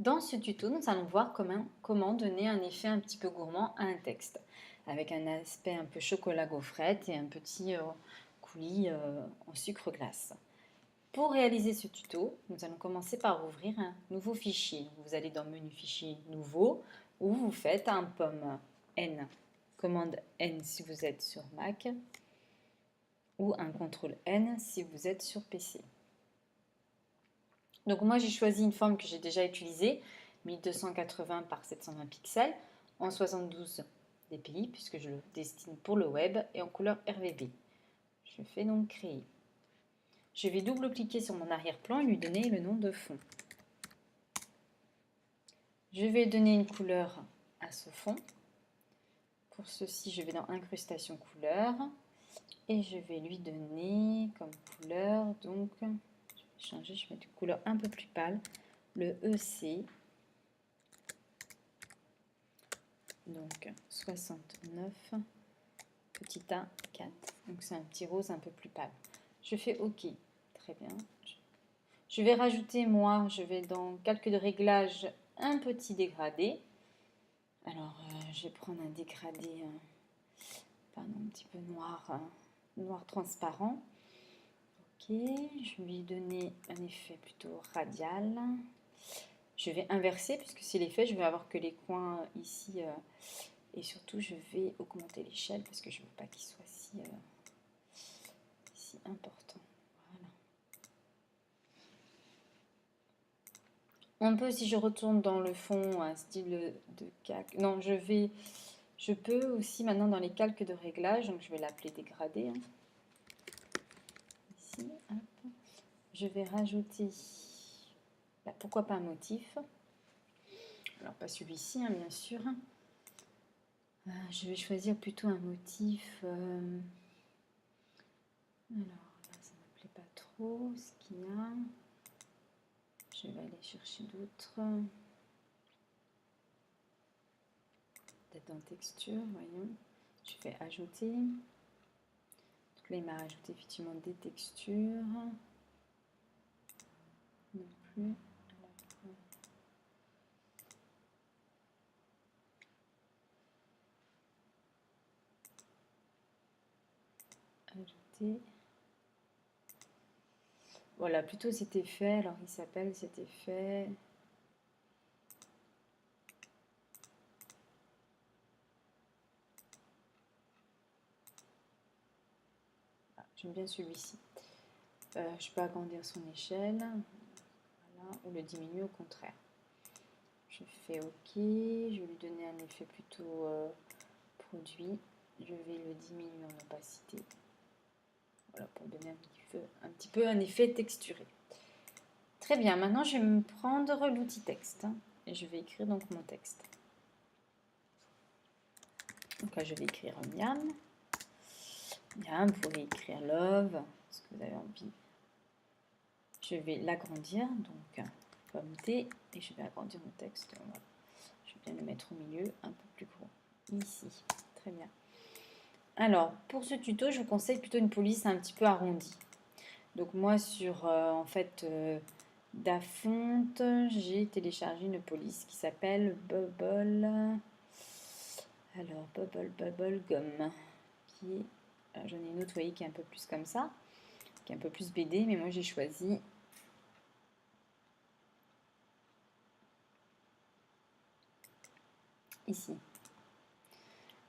Dans ce tuto, nous allons voir comment donner un effet un petit peu gourmand à un texte, avec un aspect un peu chocolat gaufrette et un petit coulis en sucre glace. Pour réaliser ce tuto, nous allons commencer par ouvrir un nouveau fichier. Vous allez dans Menu Fichier Nouveau, où vous faites un pomme N, commande N si vous êtes sur Mac, ou un CTRL N si vous êtes sur PC. Donc moi j'ai choisi une forme que j'ai déjà utilisée, 1280 par 720 pixels, en 72 dpi, puisque je le destine pour le web, et en couleur RGB. Je fais donc créer. Je vais double-cliquer sur mon arrière-plan et lui donner le nom de fond. Je vais donner une couleur à ce fond. Pour ceci, je vais dans Incrustation couleur, et je vais lui donner comme couleur, donc, je vais changer, je vais mettre une couleur un peu plus pâle, le EC. Donc 69, petit a 4. Donc c'est un petit rose un peu plus pâle. Je fais OK. Très bien. Je vais rajouter, moi, je vais dans calque de réglage, un petit dégradé. Alors, je vais prendre un dégradé, pardon, un petit peu noir, noir transparent. OK. Je vais lui donner un effet plutôt radial. Je vais inverser, puisque c'est l'effet, je vais avoir que les coins ici. Et surtout, je vais augmenter l'échelle parce que je ne veux pas qu'il soit si important. Voilà. On peut, si je retourne dans le fond, un style de calque. Non, je peux aussi maintenant dans les calques de réglage, donc je vais l'appeler dégradé. Hein. Ici, hop. Je vais rajouter, bah, pourquoi pas un motif. Alors pas celui-ci, hein, bien sûr. Je vais choisir plutôt un motif. Alors là, ça ne me plaît pas trop ce qu'il y a. Je vais aller chercher d'autres. Peut-être dans texture, voyons. Je vais ajouter. Donc là, il m'a rajouté effectivement des textures. Non plus. Ajouter. Voilà, plutôt cet effet. Alors, il s'appelle cet effet. Ah, j'aime bien celui-ci. Je peux agrandir son échelle. Voilà, ou le diminuer au contraire. Je fais OK. Je vais lui donner un effet plutôt produit. Je vais le diminuer en opacité. Voilà, pour donner un petit peu un effet texturé. Très bien, maintenant je vais me prendre l'outil texte hein, et je vais écrire donc mon texte. Donc là je vais écrire miam. Miam, vous pourrez écrire love, ce que vous avez envie. Je vais l'agrandir, donc comme T, et je vais agrandir mon texte. Voilà. Je vais bien le mettre au milieu, un peu plus gros. Ici, très bien. Alors, pour ce tuto, je vous conseille plutôt une police un petit peu arrondie. Donc moi sur en fait Dafont, j'ai téléchargé une police qui s'appelle Bubble. Alors Bubble Gum, qui est, j'en ai une autre, vous voyez, qui est un peu plus comme ça, qui est un peu plus BD, mais moi j'ai choisi ici.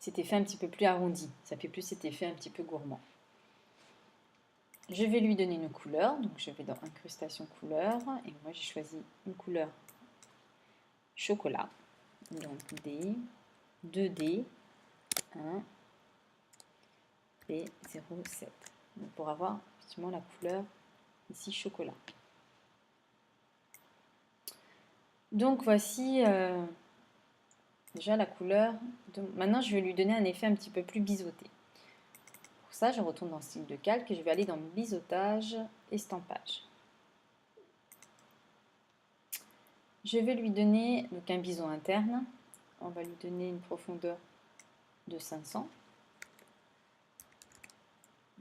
Cet effet un petit peu plus arrondi, ça fait plus cet effet un petit peu gourmand. Je vais lui donner une couleur, donc je vais dans Incrustation couleur, et moi j'ai choisi une couleur chocolat, donc D, 2D, 1 et 0,7. Donc pour avoir effectivement la couleur ici chocolat. Donc voici déjà la couleur. Maintenant je vais lui donner un effet un petit peu plus biseauté. Pour ça je retourne dans style de calque et je vais aller dans biseautage, estampage. Je vais lui donner donc un biseau interne. On va lui donner une profondeur de 500.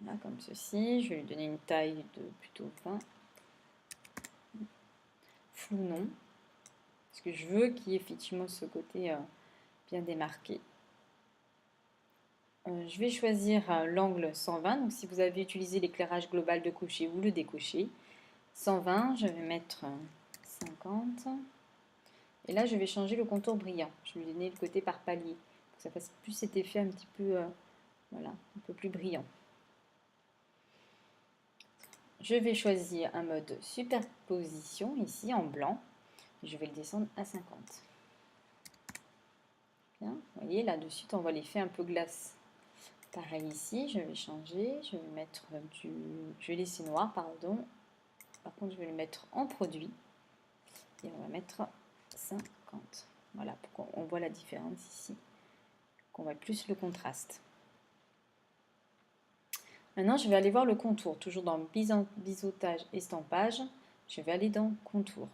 Voilà, comme ceci. Je vais lui donner une taille de plutôt 20. Flou non. Parce que je veux qu'il y ait effectivement ce côté bien démarqué. Je vais choisir l'angle 120. Donc si vous avez utilisé l'éclairage global de cocher, vous le décochez. 120, je vais mettre 50. Et là, je vais changer le contour brillant. Je vais lui donner le côté par palier, pour que ça fasse plus cet effet un petit peu, voilà, un peu plus brillant. Je vais choisir un mode superposition, ici, en blanc. Je vais le descendre à 50. Bien, vous voyez, là, de suite, on voit l'effet un peu glace. Pareil ici, je vais changer, je vais mettre je vais laisser noir, pardon. Par contre, je vais le mettre en produit. Et on va mettre 50. Voilà, pour qu'on voit la différence ici, qu'on voit plus le contraste. Maintenant, je vais aller voir le contour. Toujours dans biseautage, estampage, je vais aller dans contour.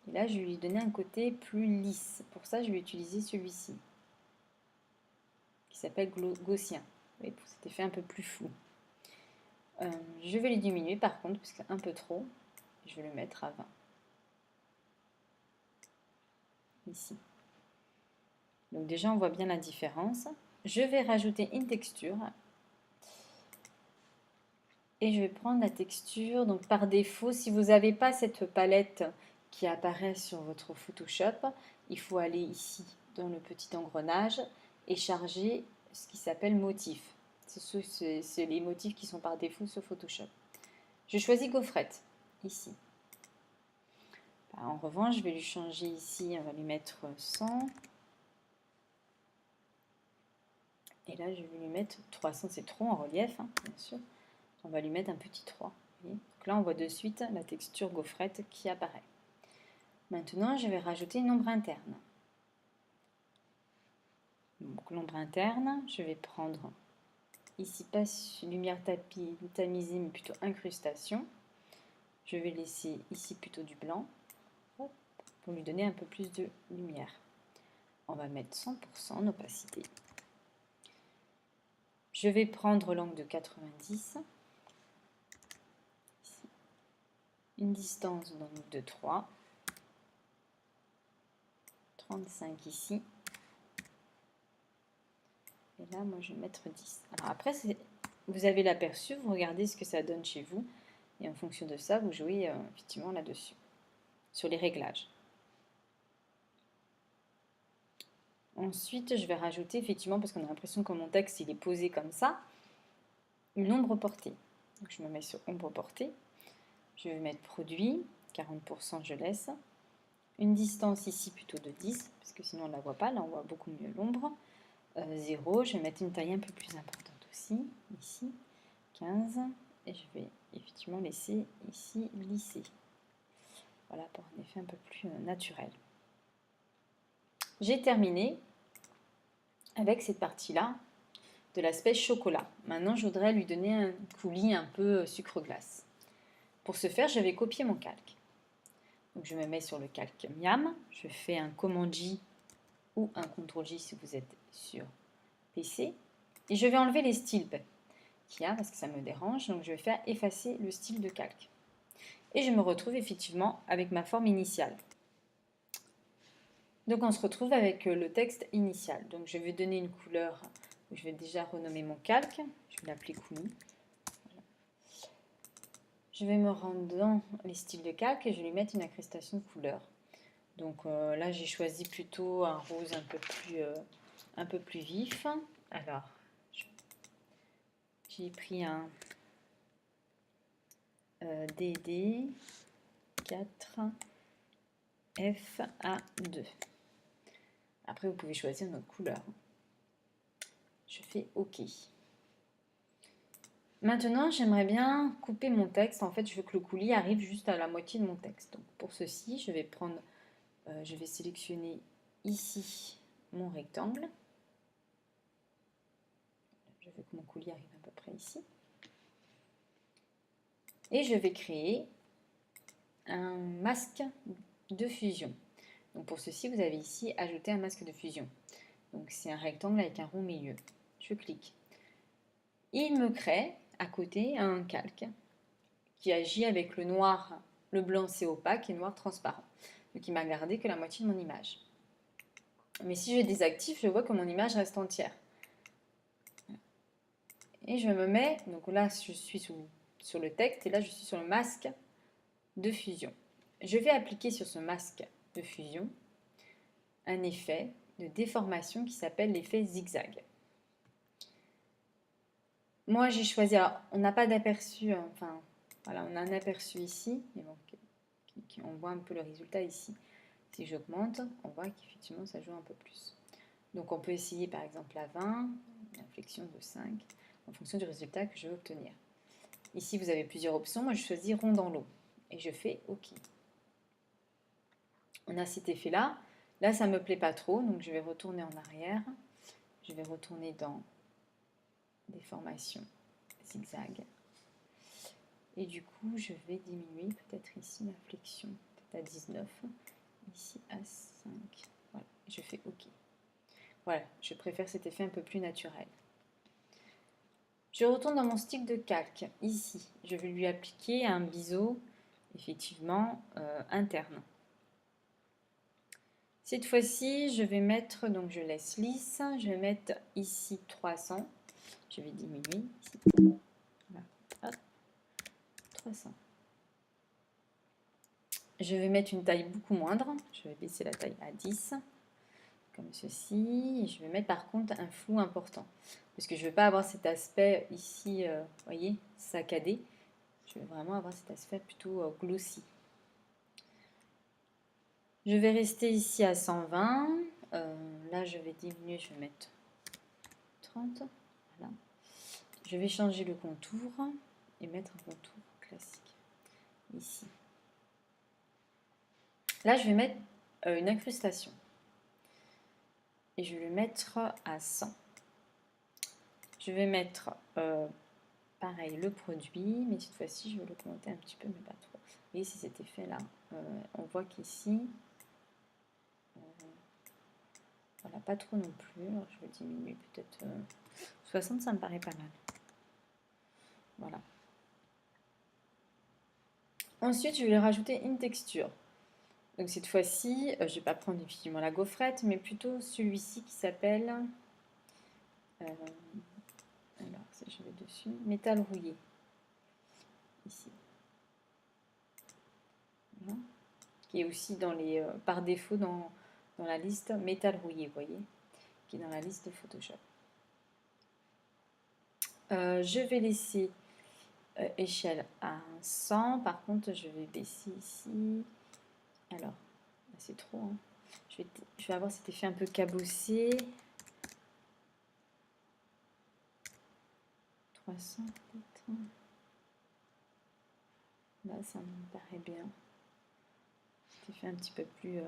Et là, je vais lui donner un côté plus lisse. Pour ça, je vais utiliser celui-ci, qui s'appelle gaussien. Et pour cet effet un peu plus flou. Je vais le diminuer par contre, parce que c'est un peu trop. Je vais le mettre à 20. Ici. Donc déjà, on voit bien la différence. Je vais rajouter une texture. Et je vais prendre la texture. Donc par défaut, si vous n'avez pas cette palette qui apparaît sur votre Photoshop, il faut aller ici dans le petit engrenage et charger ce qui s'appelle motif. C'est les motifs qui sont par défaut sur Photoshop. Je choisis gaufrette, ici. En revanche, je vais lui changer ici, on va lui mettre 100. Et là, je vais lui mettre 300, c'est trop en relief, hein, bien sûr. On va lui mettre un petit 3. Donc là, on voit de suite la texture gaufrette qui apparaît. Maintenant, je vais rajouter une ombre interne. Donc l'ombre interne, je vais prendre ici pas lumière tamisée, mais plutôt incrustation. Je vais laisser ici plutôt du blanc pour lui donner un peu plus de lumière. On va mettre 100% d'opacité. Je vais prendre l'angle de 90. Ici. Une distance donc de 3. 35 ici. Et là, moi, je vais mettre 10. Alors après, vous avez l'aperçu, vous regardez ce que ça donne chez vous. Et en fonction de ça, vous jouez effectivement là-dessus, sur les réglages. Ensuite, je vais rajouter, effectivement, parce qu'on a l'impression que mon texte, il est posé comme ça, une ombre portée. Donc, je me mets sur ombre portée. Je vais mettre produit, 40% je laisse. Une distance ici plutôt de 10, parce que sinon on ne la voit pas, là on voit beaucoup mieux l'ombre. 0, je vais mettre une taille un peu plus importante aussi, ici, 15, et je vais effectivement laisser ici lisser. Voilà, pour un effet un peu plus naturel. J'ai terminé avec cette partie-là de l'aspect chocolat. Maintenant, je voudrais lui donner un coulis un peu sucre glace. Pour ce faire, je vais copier mon calque. Donc, je me mets sur le calque Miam, je fais un Command J ou un CTRL J si vous êtes sur PC, et je vais enlever les styles qu'il y a parce que ça me dérange, donc je vais faire effacer le style de calque. Et je me retrouve effectivement avec ma forme initiale. Donc on se retrouve avec le texte initial. Donc je vais donner une couleur, je vais déjà renommer mon calque, je vais l'appeler coulis. Voilà. Je vais me rendre dans les styles de calque et je vais lui mettre une incrustation de couleur. Donc là j'ai choisi plutôt un rose un peu plus vif. Alors j'ai pris un DD 4 FA2. Après, vous pouvez choisir une autre couleur. Je fais OK. Maintenant, j'aimerais bien couper mon texte. En fait, je veux que le coulis arrive juste à la moitié de mon texte. Donc, pour ceci, je vais prendre, je vais sélectionner ici mon rectangle. Je veux que mon coulis arrive à peu près ici. Et je vais créer un masque de fusion. Donc, pour ceci, vous avez ici ajouter un masque de fusion. Donc, c'est un rectangle avec un rond au milieu. Je clique. Il me crée à côté un calque qui agit avec le noir Le blanc, c'est opaque et noir, transparent. Donc, il m'a gardé que la moitié de mon image. Mais si je désactive, je vois que mon image reste entière. Et je me mets, donc là, je suis sur le texte et là, je suis sur le masque de fusion. Je vais appliquer sur ce masque de fusion un effet de déformation qui s'appelle l'effet zigzag. Moi, j'ai choisi, alors, on n'a pas d'aperçu, enfin, voilà, on a un aperçu ici, mais bon, on voit un peu le résultat ici. Si j'augmente, on voit qu'effectivement, ça joue un peu plus. Donc, on peut essayer, par exemple, à 20, une inflexion de 5, en fonction du résultat que je veux obtenir. Ici, vous avez plusieurs options. Moi, je choisis rond dans l'eau et je fais OK. On a cet effet-là. Là, ça ne me plaît pas trop, donc je vais retourner en arrière. Je vais retourner dans déformation zigzag. Et du coup, je vais diminuer peut-être ici la flexion, peut-être à 19, ici à 5. Voilà, je fais OK. Voilà, je préfère cet effet un peu plus naturel. Je retourne dans mon stick de calque. Ici, je vais lui appliquer un biseau, effectivement, interne. Cette fois-ci, je vais mettre, donc je laisse lisse, je vais mettre ici 300. Je vais diminuer ici. Voilà. Hop. 300. Je vais mettre une taille beaucoup moindre. Je vais baisser la taille à 10, comme ceci. Et je vais mettre par contre un flou important. Parce que je ne veux pas avoir cet aspect ici, vous voyez, saccadé. Je veux vraiment avoir cet aspect plutôt glossy. Je vais rester ici à 120. Là, je vais diminuer, je vais mettre 30. Voilà. Je vais changer le contour et mettre un contour classique ici. Là, je vais mettre une incrustation et je vais le mettre à 100. Je vais mettre pareil le produit, mais cette fois-ci, je vais l'augmenter un petit peu, mais pas trop. Et c'est cet effet-là. On voit qu'ici, voilà, pas trop non plus. Alors, je vais diminuer peut-être 60, ça me paraît pas mal. Voilà. Ensuite, je vais rajouter une texture. Donc cette fois-ci, je ne vais pas prendre effectivement la gaufrette, mais plutôt celui-ci qui s'appelle, alors si je vais dessus, métal rouillé. Ici. Voilà. Qui est aussi dans les, par défaut dans la liste métal rouillé, vous voyez, qui est dans la liste de Photoshop. Je vais laisser échelle à 100. Par contre, je vais baisser ici. Alors, c'est trop. Hein. Je vais avoir cet effet un peu cabossé. 300 peut-être. Là, ça me paraît bien. Cet effet un petit peu plus...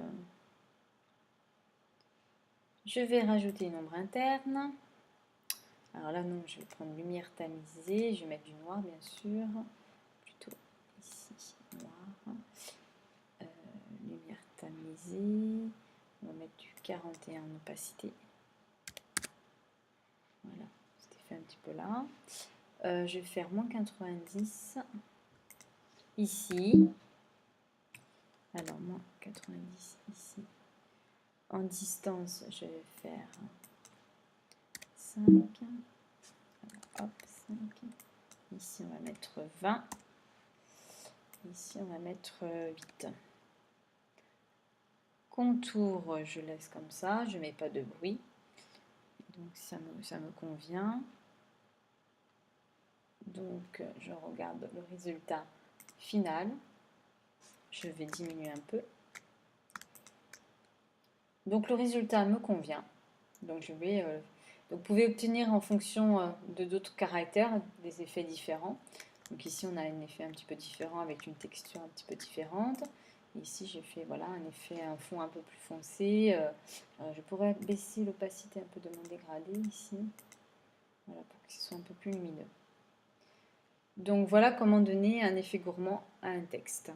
Je vais rajouter une ombre interne. Alors là, non, je vais prendre lumière tamisée. Je vais mettre du noir, bien sûr. Plutôt ici, noir. Lumière tamisée. On va mettre du 41 en opacité. Voilà, cet effet un petit peu là. Je vais faire moins 90 ici. Alors, moins 90 ici. En distance, je vais faire 5. Alors, hop, 5. Ici, on va mettre 20. Ici, on va mettre 8. Contour, je laisse comme ça. Je ne mets pas de bruit. Donc, ça me convient. Donc, je regarde le résultat final. Je vais diminuer un peu. Donc, le résultat me convient. Donc, je vais... donc, vous pouvez obtenir en fonction de d'autres caractères des effets différents. Donc, ici, on a un effet un petit peu différent avec une texture un petit peu différente. Ici, j'ai fait voilà, un effet, un fond un peu plus foncé. Je pourrais baisser l'opacité un peu de mon dégradé ici. Voilà, pour que ce soit un peu plus lumineux. Donc voilà comment donner un effet gourmand à un texte.